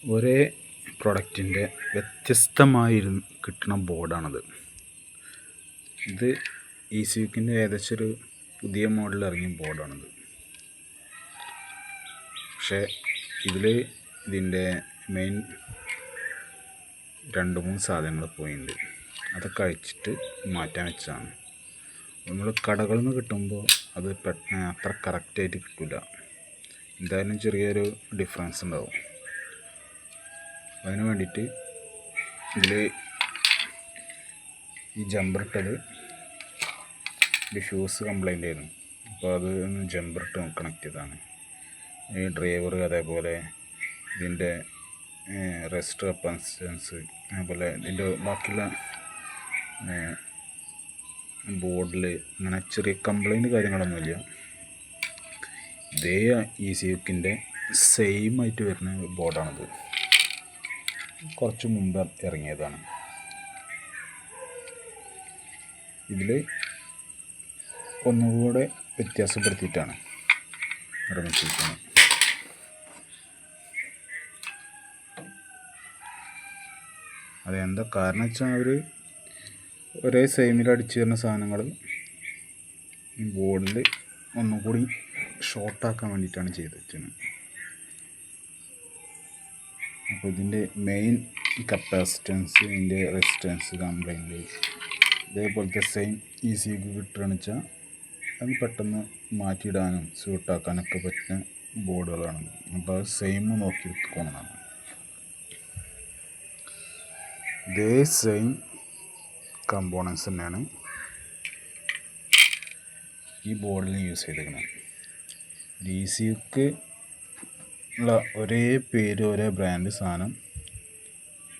ഒരേ പ്രൊഡക്റ്റിൻ്റെ വ്യത്യസ്തമായിരുന്നു കിട്ടുന്ന ബോർഡാണത്. ഇത് ECUവിൻ്റെ ഏകദേശം ഒരു പുതിയ മോഡൽ ഇറങ്ങിയ ബോർഡാണിത്. പക്ഷേ ഇതിൻ്റെ മെയിൻ 2-3 സാധനങ്ങൾ പോയിട്ടുണ്ട്. അതൊക്കെ അഴിച്ചിട്ട് മാറ്റാൻ വെച്ചതാണ്. നമ്മൾ കടകളിൽ നിന്ന് കിട്ടുമ്പോൾ അത് അത്ര കറക്റ്റായിട്ട് കിട്ടില്ല. എന്തായാലും ചെറിയൊരു ഡിഫറൻസ് ഉണ്ടാവും. അതിന് വേണ്ടിയിട്ട് ഇതിൽ ഈ ജമ്പർ ഇട്ടത് ഈ ഷൂസ് കംപ്ലൈൻ്റ് ആയിരുന്നു. അപ്പോൾ അത് ജമ്പർ ഇട്ട് കണക്ട് ചെയ്തതാണ്. ഈ ഡ്രൈവർ, അതേപോലെ ഇതിൻ്റെ റെസ്റ്റ് കപ്പാസിറ്റൻസ്, അതേപോലെ ഇതിൻ്റെ ബാക്കിയുള്ള ബോർഡിൽ അങ്ങനെ ചെറിയ കംപ്ലൈൻറ്റ് കാര്യങ്ങളൊന്നുമില്ല. ഇതേ ECUവിൻ്റെ സെയിം ആയിട്ട് വരുന്ന ബോർഡാണിത്. കുറച്ച് മുമ്പ് ഇറങ്ങിയതാണ്. ഇതിൽ ഒന്നുകൂടെ വ്യത്യാസപ്പെടുത്തിയിട്ടാണ് നിർമ്മിച്ചിരിക്കുന്നത്. അതെന്താ കാരണം വെച്ചാൽ അവർ ഒരേ സെയിമിൽ അടിച്ചു തരുന്ന സാധനങ്ങൾ ബോർഡിൽ ഒന്നുകൂടി ഷോർട്ടാക്കാൻ വേണ്ടിയിട്ടാണ് ചെയ്തിരിക്കുന്നത്. അപ്പോൾ ഇതിൻ്റെ മെയിൻ കപ്പാസിറ്റൻസ്, ഇതിൻ്റെ റെസിസ്റ്റൻസ് കംപ്ലൈൻറ്റ് ഇതേപോലത്തെ സെയിം ECUക്ക് കിട്ടുകയാണെന്ന് വെച്ചാൽ അത് പെട്ടെന്ന് മാറ്റിയിടാനും സ്യൂട്ടാക്കാനൊക്കെ പറ്റുന്ന ബോർഡുകളാണ്. അപ്പോൾ അത് സെയിം നോക്കി എടുക്കുന്നതാണ്. ഇതേ സെയിം കമ്പോണൻസ് തന്നെയാണ് ഈ ബോർഡിൽ യൂസ് ചെയ്തിരിക്കുന്നത്. ECUക്ക് ഉള്ള ഒരേ പേര്, ഒരേ ബ്രാൻഡ് സാധനം,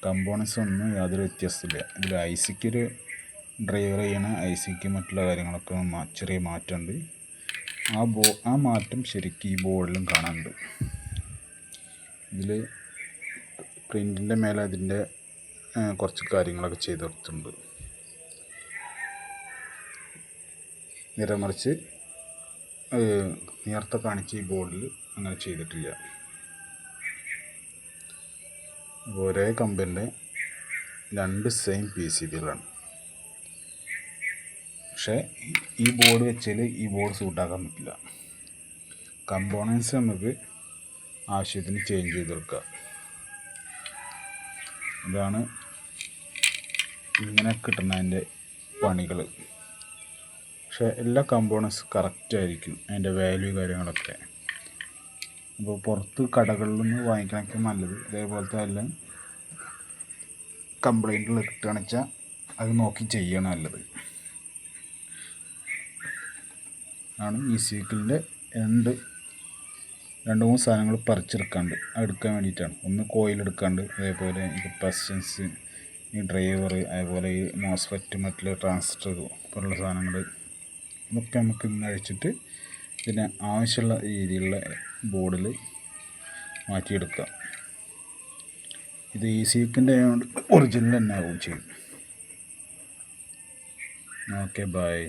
കമ്പോണൻസ് ഒന്നും യാതൊരു വ്യത്യാസമില്ല. ഇതിൽ ICക്കൊരു ഡ്രൈവർ ചെയ്യണ ICക്ക് മറ്റുള്ള കാര്യങ്ങളൊക്കെ ചെറിയ മാറ്റമുണ്ട്. ആ മാറ്റം ശരിക്കും ഈ ബോർഡിലും കാണാനുണ്ട്. ഇതിൽ പ്രിൻറ്റിൻ്റെ മേലെ അതിൻ്റെ കുറച്ച് കാര്യങ്ങളൊക്കെ ചെയ്തെടുത്തിട്ടുണ്ട്. നിറമറിച്ച് നേരത്തെ കാണിച്ച ഈ ബോർഡിൽ അങ്ങനെ ചെയ്തിട്ടില്ല. ഒരേ കമ്പനിയുടെ 2 സെയിം PCBകളാണ്. പക്ഷേ ഈ ബോർഡ് വെച്ചാൽ ഈ ബോർഡ് സൂട്ടാക്കാൻ പറ്റില്ല. കമ്പോണൻസ് നമുക്ക് ആവശ്യത്തിന് ചേഞ്ച് ചെയ്ത് കൊടുക്കുക. ഇതാണ് ഇങ്ങനെ കിട്ടുന്നതിൻ്റെ പണികൾ. പക്ഷേ എല്ലാ കമ്പോണൻസ് കറക്റ്റായിരിക്കും, അതിൻ്റെ വാല്യൂ കാര്യങ്ങളൊക്കെ. അപ്പോൾ പുറത്ത് കടകളിൽ നിന്ന് വാങ്ങിക്കണമൊക്കെ നല്ലത്. ഇതേപോലത്തെ എല്ലാം കംപ്ലൈൻറ്റുകൾ കിട്ടുകയാണെന്ന് വെച്ചാൽ അത് നോക്കി ചെയ്യണം നല്ലത്. ആണ് ECUവിൻ്റെ 2-3 സാധനങ്ങൾ പറിച്ചെടുക്കാണ്ട് എടുക്കാൻ വേണ്ടിയിട്ടാണ്. ഒന്ന് കോയിൽ എടുക്കാണ്ട്, അതേപോലെ കപ്പാസിറ്റൻസ്, ഈ ഡ്രൈവർ, അതേപോലെ ഈ മോസ്ഫെറ്റ്, മറ്റുള്ള ട്രാൻസിസ്റ്റർ പോലുള്ള സാധനങ്ങൾ, ഇതൊക്കെ നമുക്ക് ഇന്ന് അഴിച്ചിട്ട് ഇതിന് ആവശ്യമുള്ള രീതിയിലുള്ള ബോർഡിൽ മാറ്റിയെടുക്കുക. ഇത് ECUവിൻ്റെ ഒറിജിനൽ തന്നെ ആവും ചെയ്യും. Okay, by.